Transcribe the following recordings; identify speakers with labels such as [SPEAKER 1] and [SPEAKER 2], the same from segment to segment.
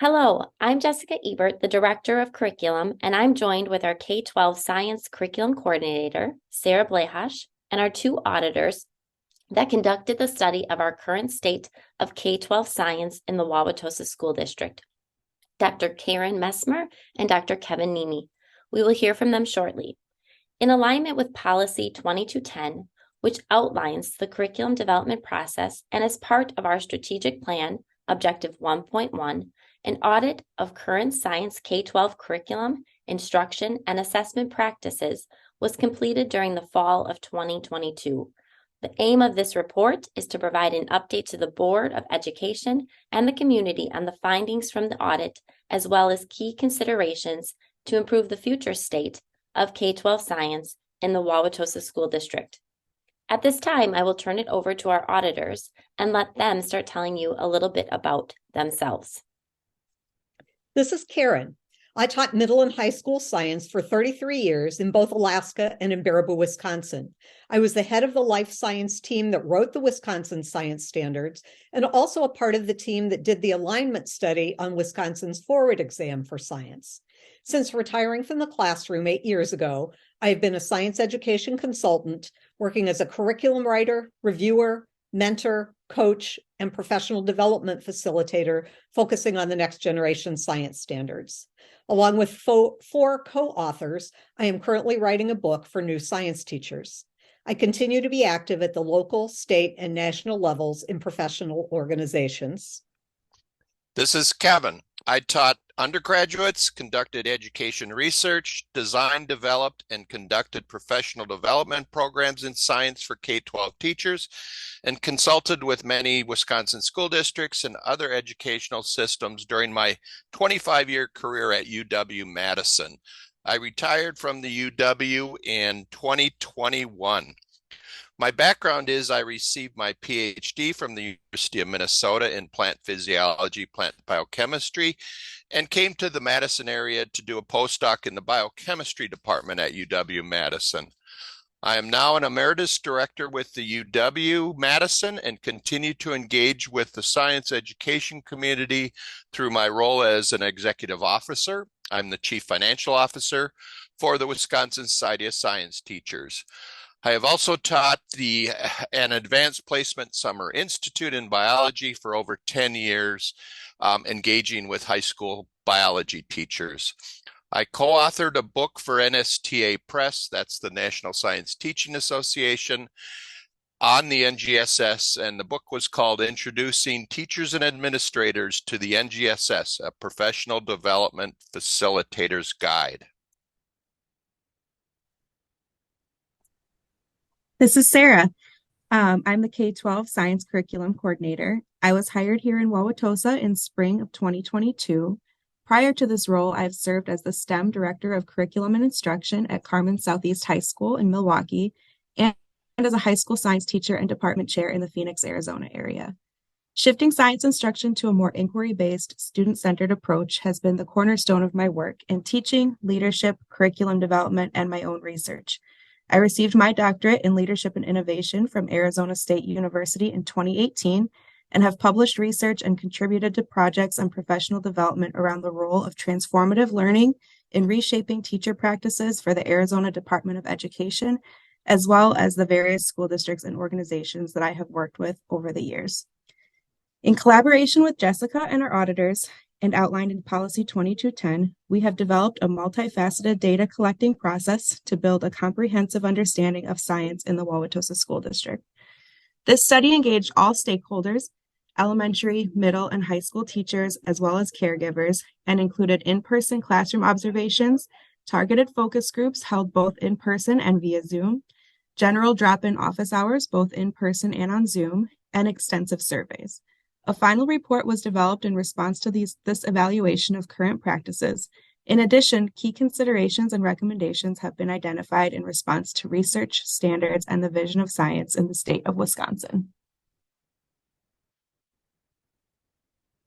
[SPEAKER 1] Hello, I'm Jessica Ebert, the Director of Curriculum, and I'm joined with our K-12 Science Curriculum Coordinator, Sarah Blehash, and our two auditors that conducted the study of our current state of K-12 science in the Wauwatosa School District, Dr. Karen Messmer and Dr. Kevin Nemi. We will hear from them shortly. In alignment with Policy 2210, which outlines the curriculum development process and as part of our strategic plan, Objective 1.1, an audit of current science K-12 curriculum, instruction, and assessment practices was completed during the fall of 2022. The aim of this report is to provide an update to the Board of Education and the community on the findings from the audit, as well as key considerations to improve the future state of K-12 science in the Wauwatosa School District. At this time, I will turn it over to our auditors and let them start telling you a little bit about themselves.
[SPEAKER 2] This is Karen. I taught middle and high school science for 33 years in both Alaska and in Baraboo, Wisconsin. I was the head of the life science team that wrote the Wisconsin science standards and also a part of the team that did the alignment study on Wisconsin's forward exam for science. Since retiring from the classroom 8 years ago, I have been a science education consultant, working as a curriculum writer, reviewer, mentor, coach, and professional development facilitator, focusing on the next generation science standards. Along with four co-authors, I am currently writing a book for new science teachers. I continue to be active at the local, state, and national levels in professional organizations.
[SPEAKER 3] This is Kevin. I taught undergraduates, conducted education research, designed, developed, and conducted professional development programs in science for K-12 teachers, and consulted with many Wisconsin school districts and other educational systems during my 25-year career at UW-Madison. I retired from the UW in 2021. My background is I received my PhD from the University of Minnesota in plant physiology, plant biochemistry, and came to the Madison area to do a postdoc in the biochemistry department at UW-Madison. I am now an emeritus director with the UW-Madison and continue to engage with the science education community through my role as an executive officer. I'm the chief financial officer for the Wisconsin Society of Science Teachers. I have also taught an advanced placement summer institute in biology for over 10 years, engaging with high school biology teachers. I co-authored a book for NSTA Press, that's the National Science Teaching Association, on the NGSS, and the book was called Introducing Teachers and Administrators to the NGSS, a Professional Development Facilitator's Guide.
[SPEAKER 4] This is Sarah. I'm the K-12 Science Curriculum Coordinator. I was hired here in Wauwatosa in spring of 2022. Prior to this role, I've served as the STEM Director of Curriculum and Instruction at Carmen Southeast High School in Milwaukee, and as a high school science teacher and department chair in the Phoenix, Arizona area. Shifting science instruction to a more inquiry-based, student-centered approach has been the cornerstone of my work in teaching, leadership, curriculum development, and my own research. I received my doctorate in leadership and innovation from Arizona State University in 2018 and have published research and contributed to projects on professional development around the role of transformative learning in reshaping teacher practices for the Arizona Department of Education, as well as the various school districts and organizations that I have worked with over the years. In collaboration with Jessica and our auditors, and outlined in Policy 2210, we have developed a multifaceted data collecting process to build a comprehensive understanding of science in the Wauwatosa School District. This study engaged all stakeholders, elementary, middle, and high school teachers, as well as caregivers, and included in-person classroom observations, targeted focus groups held both in person and via Zoom, general drop-in office hours, both in person and on Zoom, and extensive surveys. A final report was developed in response to this evaluation of current practices. In addition, key considerations and recommendations have been identified in response to research, standards, and the vision of science in the state of Wisconsin.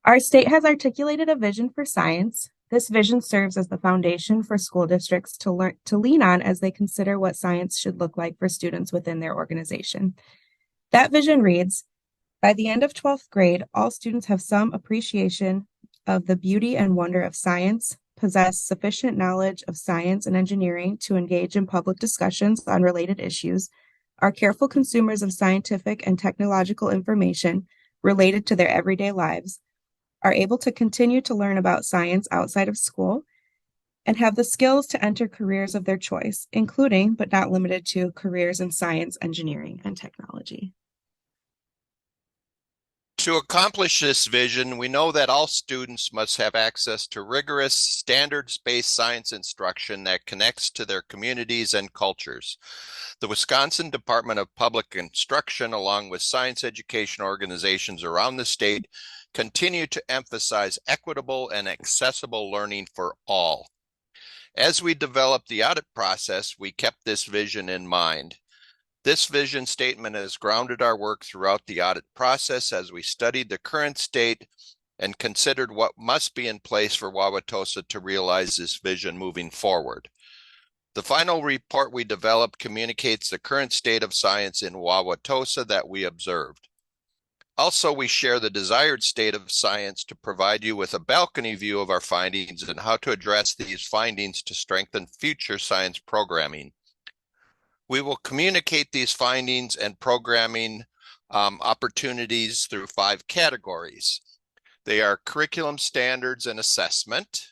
[SPEAKER 4] Our state has articulated a vision for science. This vision serves as the foundation for school districts to lean on as they consider what science should look like for students within their organization. That vision reads, by the end of 12th grade, all students have some appreciation of the beauty and wonder of science, possess sufficient knowledge of science and engineering to engage in public discussions on related issues, are careful consumers of scientific and technological information related to their everyday lives, are able to continue to learn about science outside of school, and have the skills to enter careers of their choice, including but not limited to careers in science, engineering, and technology.
[SPEAKER 3] To accomplish this vision, we know that all students must have access to rigorous, standards-based science instruction that connects to their communities and cultures. The Wisconsin Department of Public Instruction, along with science education organizations around the state, continue to emphasize equitable and accessible learning for all. As we developed the audit process, we kept this vision in mind. This vision statement has grounded our work throughout the audit process as we studied the current state and considered what must be in place for Wauwatosa to realize this vision moving forward. The final report we developed communicates the current state of science in Wauwatosa that we observed. Also, we share the desired state of science to provide you with a balcony view of our findings and how to address these findings to strengthen future science programming. We will communicate these findings and programming opportunities through 5 categories. They are curriculum standards and assessment,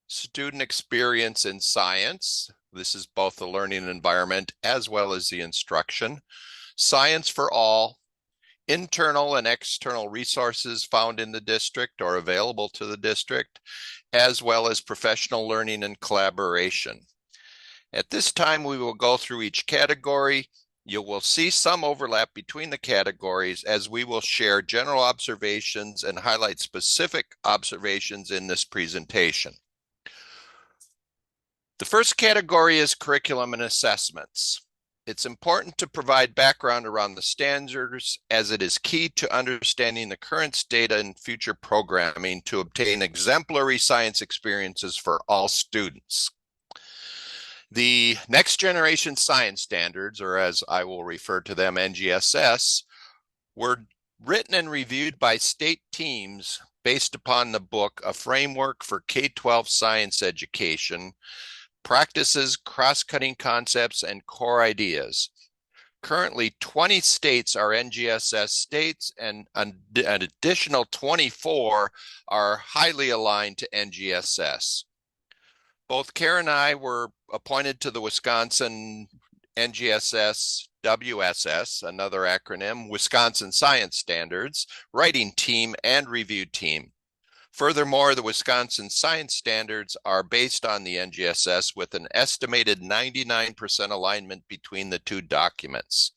[SPEAKER 3] student experience in science. This is both the learning environment as well as the instruction. Science for all, internal and external resources found in the district or available to the district, as well as professional learning and collaboration. At this time, we will go through each category. You will see some overlap between the categories as we will share general observations and highlight specific observations in this presentation. The first category is curriculum and assessments. It's important to provide background around the standards as it is key to understanding the current state and future programming to obtain exemplary science experiences for all students. The next generation science standards, or as I will refer to them, NGSS, were written and reviewed by state teams based upon the book, A Framework for K-12 Science Education, Practices, Cross-Cutting Concepts, and Core Ideas. Currently, 20 states are NGSS states, and an additional 24 are highly aligned to NGSS. Both Karen and I were appointed to the Wisconsin NGSS WSS, another acronym, Wisconsin Science Standards, writing team and review team. Furthermore, the Wisconsin Science Standards are based on the NGSS with an estimated 99% alignment between the 2 documents.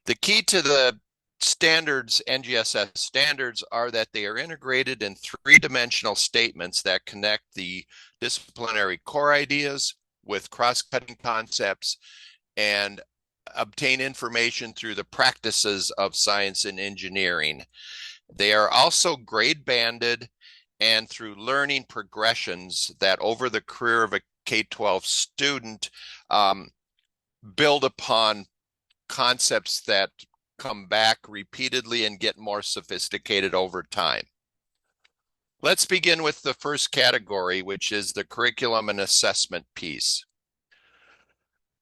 [SPEAKER 3] The key to the standards, NGSS standards, are that they are integrated in 3-dimensional statements that connect the disciplinary core ideas with cross-cutting concepts and obtain information through the practices of science and engineering. They are also grade banded and through learning progressions that over the career of a K-12 student build upon concepts that come back repeatedly and get more sophisticated over time. Let's begin with the first category, which is the curriculum and assessment piece.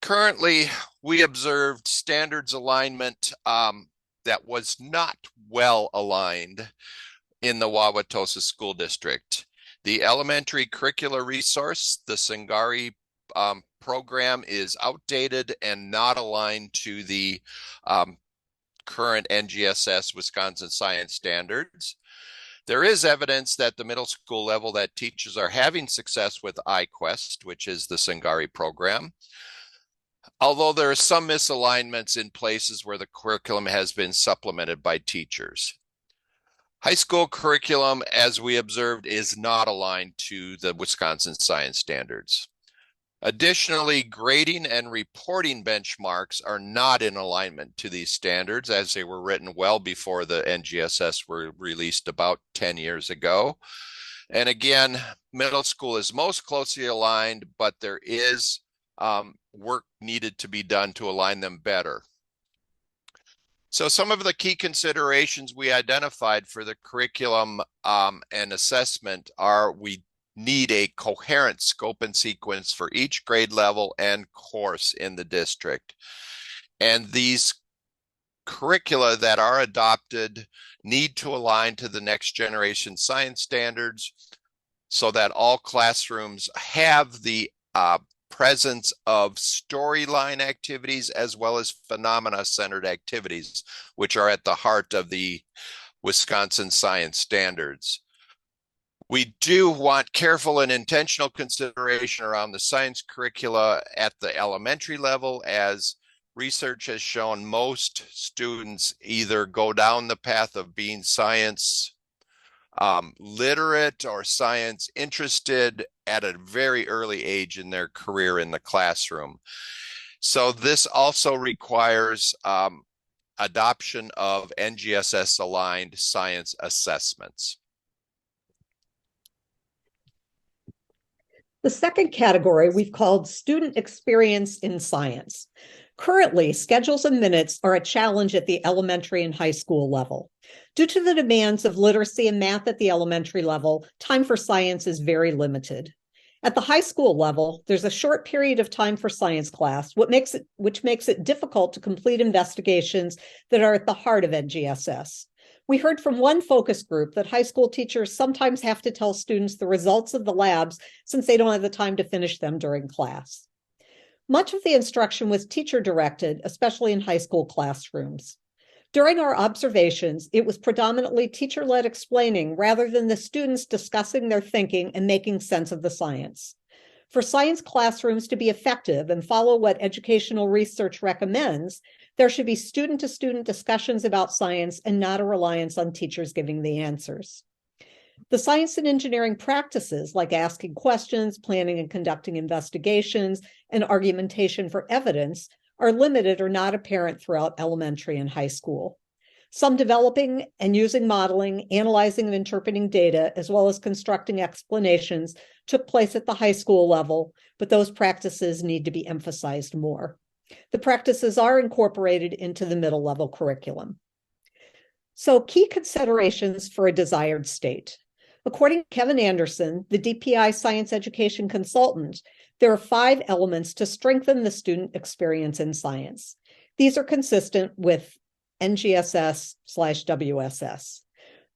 [SPEAKER 3] Currently, we observed standards alignment that was not well aligned in the Wauwatosa School District. The elementary curricular resource, the Sangari program, is outdated and not aligned to the current NGSS Wisconsin Science Standards. There is evidence that the middle school level that teachers are having success with iQuest, which is the Sangari program, although there are some misalignments in places where the curriculum has been supplemented by teachers. High school curriculum, as we observed, is not aligned to the Wisconsin Science Standards. Additionally, grading and reporting benchmarks are not in alignment to these standards as they were written well before the NGSS were released about 10 years ago. And again, middle school is most closely aligned, but there is work needed to be done to align them better. So some of the key considerations we identified for the curriculum and assessment are we need a coherent scope and sequence for each grade level and course in the district. And these curricula that are adopted need to align to the next generation science standards so that all classrooms have the presence of storyline activities as well as phenomena-centered activities, which are at the heart of the Wisconsin science standards. We do want careful and intentional consideration around the science curricula at the elementary level, as research has shown most students either go down the path of being science literate or science interested at a very early age in their career in the classroom. So this also requires adoption of NGSS aligned science assessments.
[SPEAKER 2] The second category we've called student experience in science. Currently, schedules and minutes are a challenge at the elementary and high school level. Due to the demands of literacy and math at the elementary level, time for science is very limited. At the high school level, there's a short period of time for science class, which makes it difficult to complete investigations that are at the heart of NGSS. We heard from one focus group that high school teachers sometimes have to tell students the results of the labs since they don't have the time to finish them during class. Much of the instruction was teacher-directed, especially in high school classrooms. During our observations, it was predominantly teacher-led explaining rather than the students discussing their thinking and making sense of the science. For science classrooms to be effective and follow what educational research recommends, there should be student-to-student discussions about science and not a reliance on teachers giving the answers. The science and engineering practices, like asking questions, planning and conducting investigations, and argumentation for evidence, are limited or not apparent throughout elementary and high school. Some developing and using modeling, analyzing and interpreting data, as well as constructing explanations took place at the high school level, but those practices need to be emphasized more. The practices are incorporated into the middle level curriculum. So, key considerations for a desired state. According to Kevin Anderson, the DPI science education consultant, there are 5 elements to strengthen the student experience in science. These are consistent with NGSS/WSS.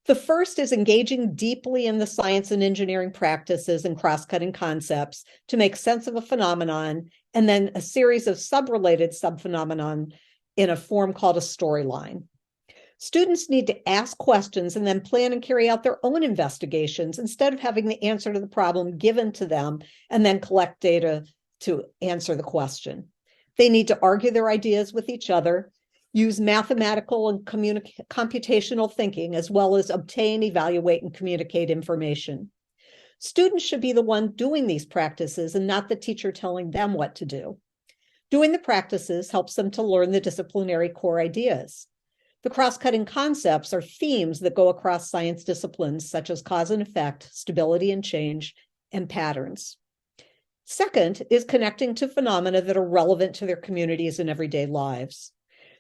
[SPEAKER 2] The first is engaging deeply in the science and engineering practices and cross-cutting concepts to make sense of a phenomenon, and then a series of sub-related sub-phenomenon in a form called a storyline. Students need to ask questions and then plan and carry out their own investigations instead of having the answer to the problem given to them and then collect data to answer the question. They need to argue their ideas with each other, use mathematical and computational thinking, as well as obtain, evaluate, and communicate information. Students should be the one doing these practices and not the teacher telling them what to do. Doing the practices helps them to learn the disciplinary core ideas. The cross-cutting concepts are themes that go across science disciplines such as cause and effect, stability and change, and patterns. Second is connecting to phenomena that are relevant to their communities and everyday lives.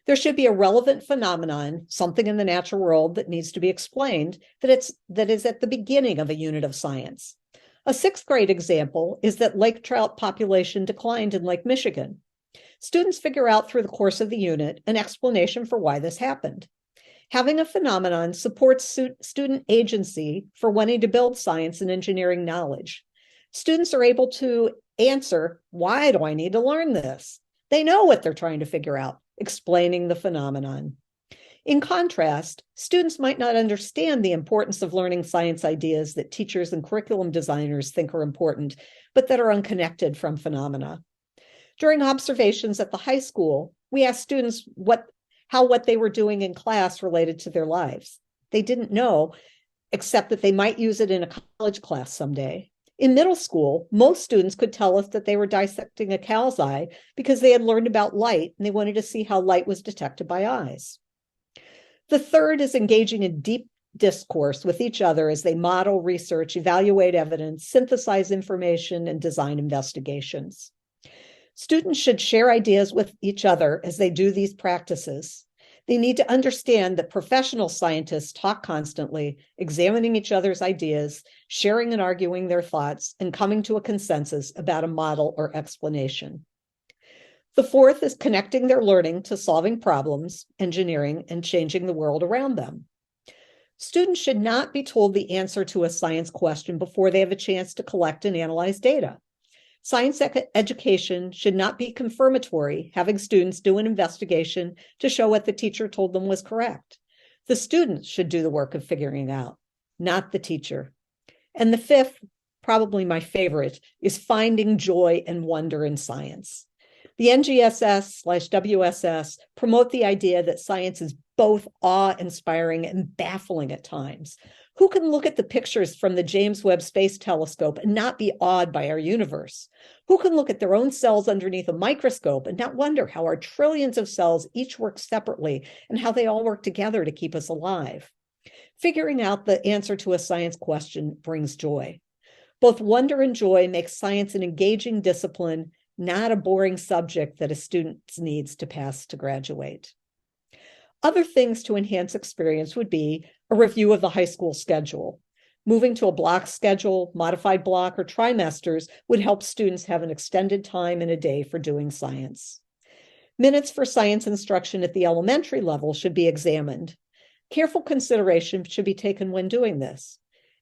[SPEAKER 2] There should be a relevant phenomenon, something in the natural world that needs to be explained, that is at the beginning of a unit of science. A 6th grade example is that lake trout population declined in Lake Michigan. Students figure out through the course of the unit an explanation for why this happened. Having a phenomenon supports student agency for wanting to build science and engineering knowledge. Students are able to answer, why do I need to learn this? They know what they're trying to figure out, explaining the phenomenon. In contrast, students might not understand the importance of learning science ideas that teachers and curriculum designers think are important, but that are unconnected from phenomena. During observations at the high school, we asked students how what they were doing in class related to their lives. They didn't know, except that they might use it in a college class someday. In middle school, most students could tell us that they were dissecting a cow's eye because they had learned about light and they wanted to see how light was detected by eyes. The third is engaging in deep discourse with each other as they model, research, evaluate evidence, synthesize information, and design investigations. Students should share ideas with each other as they do these practices. They need to understand that professional scientists talk constantly, examining each other's ideas, sharing and arguing their thoughts, and coming to a consensus about a model or explanation. The fourth is connecting their learning to solving problems, engineering, and changing the world around them. Students should not be told the answer to a science question before they have a chance to collect and analyze data. Science education should not be confirmatory, having students do an investigation to show what the teacher told them was correct. The students should do the work of figuring it out, not the teacher. And the fifth, probably my favorite, is finding joy and wonder in science. The NGSS/WSS promote the idea that science is both awe-inspiring and baffling at times. Who can look at the pictures from the James Webb Space Telescope and not be awed by our universe? Who can look at their own cells underneath a microscope and not wonder how our trillions of cells each work separately and how they all work together to keep us alive? Figuring out the answer to a science question brings joy. Both wonder and joy make science an engaging discipline, not a boring subject that a student needs to pass to graduate. Other things to enhance experience would be a review of the high school schedule. Moving to a block schedule, modified block, or trimesters would help students have an extended time in a day for doing science. Minutes for science instruction at the elementary level should be examined. Careful consideration should be taken when doing this.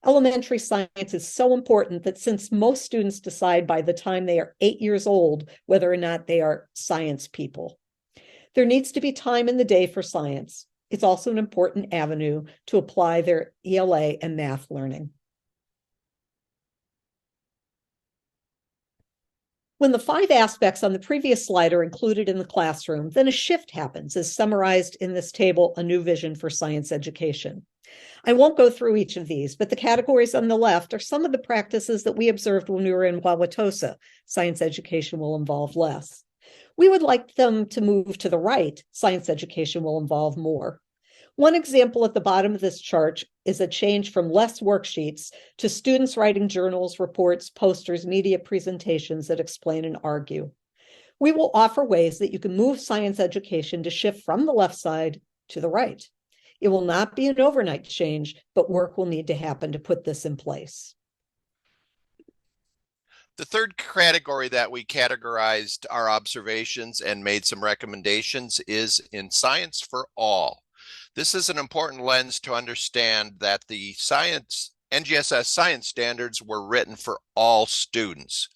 [SPEAKER 2] Elementary science is so important that since most students decide by the time they are 8 years old whether or not they are science people, there needs to be time in the day for science. It's also an important avenue to apply their ELA and math learning. When the 5 aspects on the previous slide are included in the classroom, then a shift happens, as summarized in this table, A New Vision for Science Education. I won't go through each of these, but the categories on the left are some of the practices that we observed when we were in Wauwatosa. Science education will involve less. We would like them to move to the right. Science education will involve more. One example at the bottom of this chart is a change from less worksheets to students writing journals, reports, posters, media presentations that explain and argue. We will offer ways that you can move science education to shift from the left side to the right. It will not be an overnight change, but work will need to happen to put this in place.
[SPEAKER 3] The third category that we categorized our observations and made some recommendations is in Science for All. This is an important lens to understand that the NGSS science standards were written for all students.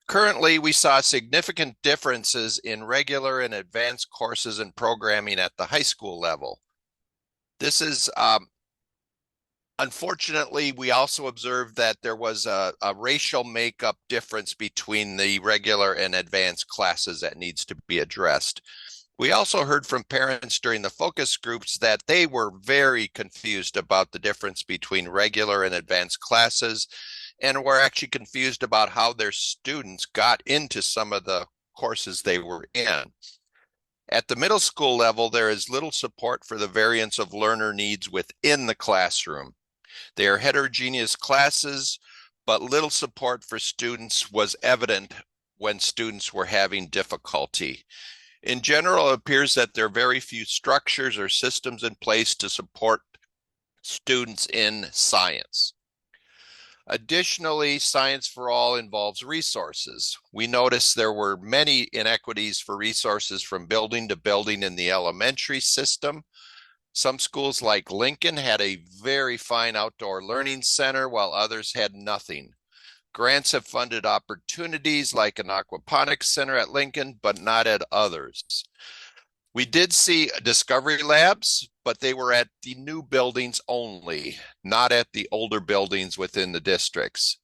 [SPEAKER 3] Currently, we saw significant differences in regular and advanced courses and programming at the high school level. This is, unfortunately, we also observed that there was a racial makeup difference between the regular and advanced classes that needs to be addressed. We also heard from parents during the focus groups that they were very confused about the difference between regular and advanced classes, and were actually confused about how their students got into some of the courses they were in. At the middle school level, there is little support for the variance of learner needs within the classroom. They are heterogeneous classes, but little support for students was evident when students were having difficulty. In general, it appears that there are very few structures or systems in place to support students in science. Additionally, Science for All involves resources. We noticed there were many inequities for resources from building to building in the elementary system. Some schools like Lincoln had a very fine outdoor learning center, while others had nothing. Grants have funded opportunities like an aquaponics center at Lincoln, but not at others. We did see discovery labs, but they were at the new buildings only, not at the older buildings within the districts.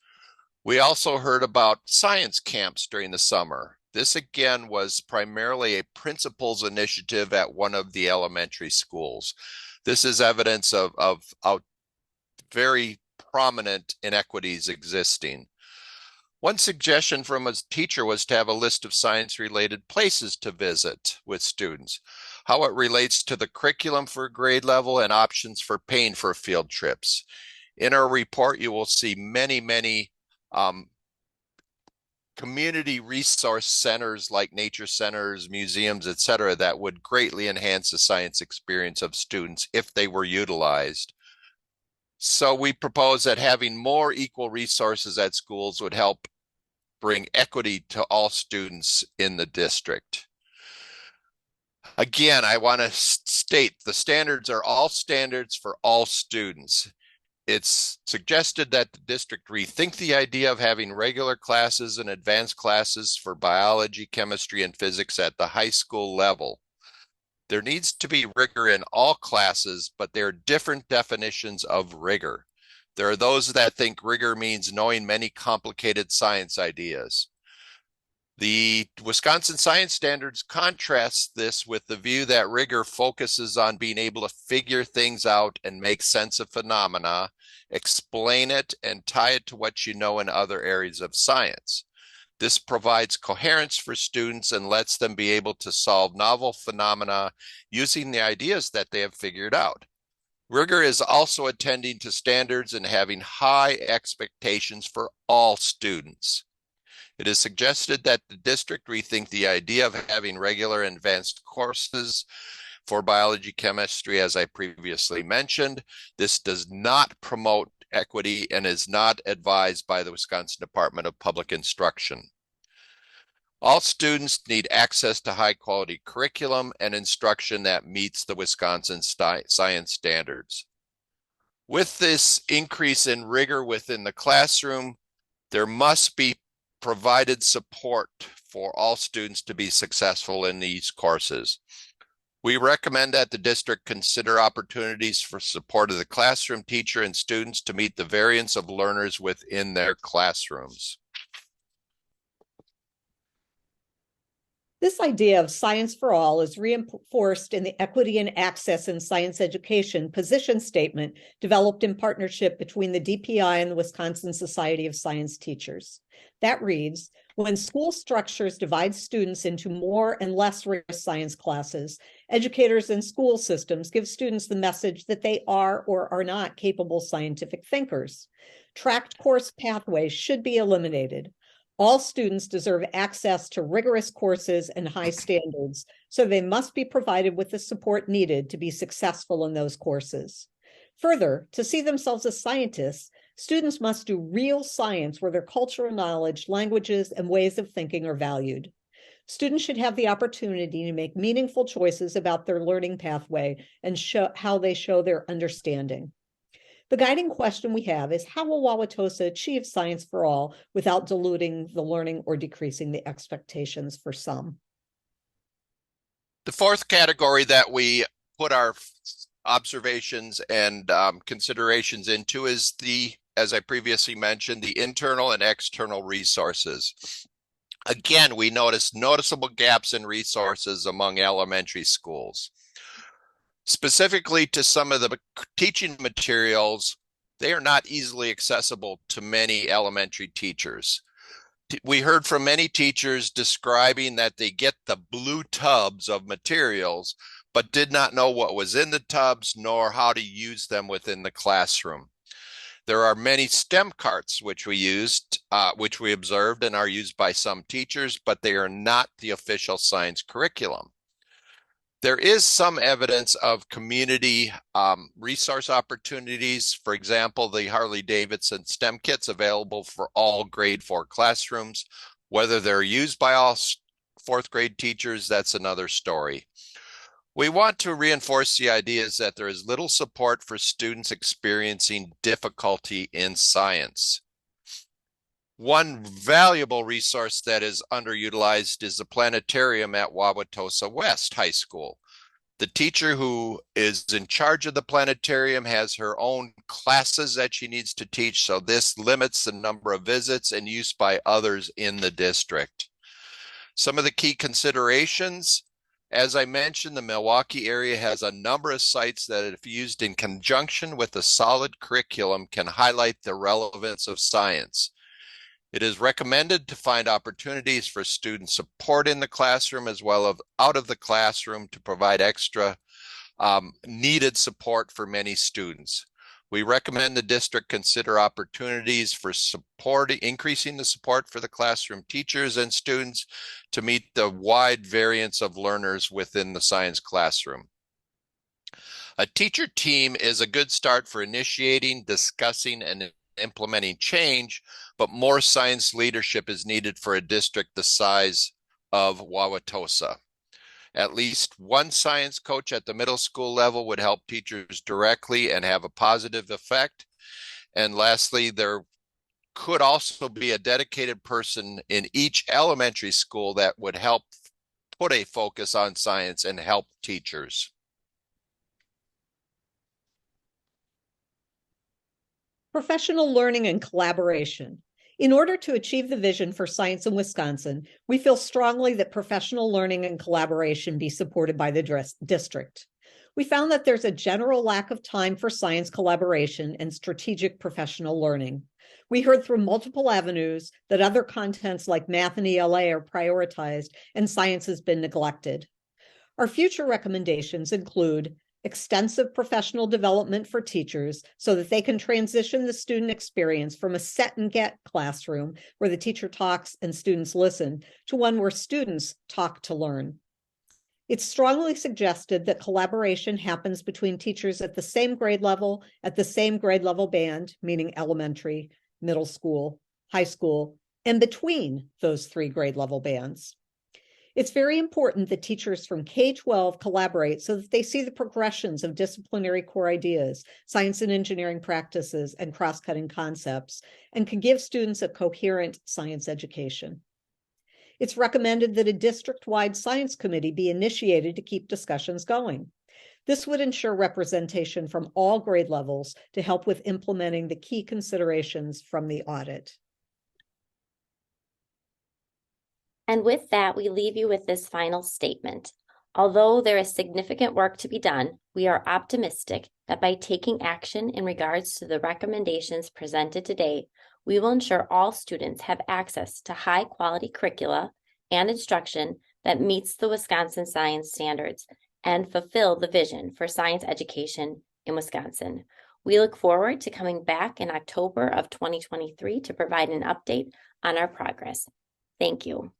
[SPEAKER 3] We also heard about science camps during the summer. This again was primarily a principal's initiative at one of the elementary schools. This is evidence of very prominent inequities existing. One suggestion from a teacher was to have a list of science-related places to visit with students, how it relates to the curriculum for grade level, and options for paying for field trips. In our report, you will see many community resource centers like nature centers, museums, etc., that would greatly enhance the science experience of students if they were utilized. So we propose that having more equal resources at schools would help bring equity to all students in the district. Again, I want to state the standards are all standards for all students. It's suggested that the district rethink the idea of having regular classes and advanced classes for biology, chemistry, and physics at the high school level. There needs to be rigor in all classes, but there are different definitions of rigor. There are those that think rigor means knowing many complicated science ideas. The Wisconsin Science Standards contrasts this with the view that rigor focuses on being able to figure things out and make sense of phenomena, explain it, and tie it to what you know in other areas of science. This provides coherence for students and lets them be able to solve novel phenomena using the ideas that they have figured out. Rigor is also attending to standards and having high expectations for all students. It is suggested that the district rethink the idea of having regular and advanced courses for biology, chemistry, as I previously mentioned. This does not promote equity and is not advised by the Wisconsin Department of Public Instruction. All students need access to high quality curriculum and instruction that meets the Wisconsin science standards. With this increase in rigor within the classroom, there must be provided support for all students to be successful in these courses. We recommend that the district consider opportunities for support of the classroom teacher and students to meet the variance of learners within their classrooms.
[SPEAKER 2] This idea of science for all is reinforced in the Equity and Access in Science Education position statement developed in partnership between the DPI and the Wisconsin Society of Science Teachers. That reads, when school structures divide students into more and less rigorous science classes, educators and school systems give students the message that they are or are not capable scientific thinkers. Tracked course pathways should be eliminated. All students deserve access to rigorous courses and high standards, so they must be provided with the support needed to be successful in those courses. Further, to see themselves as scientists, students must do real science where their cultural knowledge, languages, and ways of thinking are valued. Students should have the opportunity to make meaningful choices about their learning pathway and how they show their understanding. The guiding question we have is, how will Wauwatosa achieve science for all without diluting the learning or decreasing the expectations for some?
[SPEAKER 3] The fourth category that we put our observations and considerations into is as I previously mentioned, the internal and external resources. Again, we notice noticeable gaps in resources among elementary schools. Specifically to some of the teaching materials, they are not easily accessible to many elementary teachers. We heard from many teachers describing that they get the blue tubs of materials, but did not know what was in the tubs nor how to use them within the classroom. There are many STEM carts which we observed and are used by some teachers, but they are not the official science curriculum. There is some evidence of community resource opportunities. For example, the Harley-Davidson STEM kits available for all grade 4 classrooms. Whether they're used by all 4th grade teachers, that's another story. We want to reinforce the ideas that there is little support for students experiencing difficulty in science. One valuable resource that is underutilized is the planetarium at Wauwatosa West High School. The teacher who is in charge of the planetarium has her own classes that she needs to teach, so this limits the number of visits and use by others in the district. Some of the key considerations, as I mentioned, the Milwaukee area has a number of sites that, if used in conjunction with a solid curriculum, can highlight the relevance of science. It is recommended to find opportunities for student support in the classroom as well as out of the classroom to provide extra needed support for many students. We recommend the district consider opportunities for increasing the support for the classroom teachers and students to meet the wide variance of learners within the science classroom. A teacher team is a good start for initiating, discussing, and implementing change, but more science leadership is needed for a district the size of Wauwatosa. At least one science coach at the middle school level would help teachers directly and have a positive effect. And lastly, there could also be a dedicated person in each elementary school that would help put a focus on science and help teachers.
[SPEAKER 2] Professional learning and collaboration. In order to achieve the vision for science in Wisconsin, we feel strongly that professional learning and collaboration be supported by the district. We found that there's a general lack of time for science collaboration and strategic professional learning. We heard through multiple avenues that other contents like math and ELA are prioritized and science has been neglected. Our future recommendations include extensive professional development for teachers so that they can transition the student experience from a set and get classroom where the teacher talks and students listen to one where students talk to learn. It's strongly suggested that collaboration happens between teachers at the same grade level, band, meaning elementary, middle school, high school, and between those 3 grade level bands. It's very important that teachers from K-12 collaborate so that they see the progressions of disciplinary core ideas, science and engineering practices, and cross-cutting concepts, and can give students a coherent science education. It's recommended that a district-wide science committee be initiated to keep discussions going. This would ensure representation from all grade levels to help with implementing the key considerations from the audit.
[SPEAKER 1] And with that, we leave you with this final statement. Although there is significant work to be done, we are optimistic that by taking action in regards to the recommendations presented today, we will ensure all students have access to high-quality curricula and instruction that meets the Wisconsin science standards and fulfill the vision for science education in Wisconsin. We look forward to coming back in October of 2023 to provide an update on our progress. Thank you.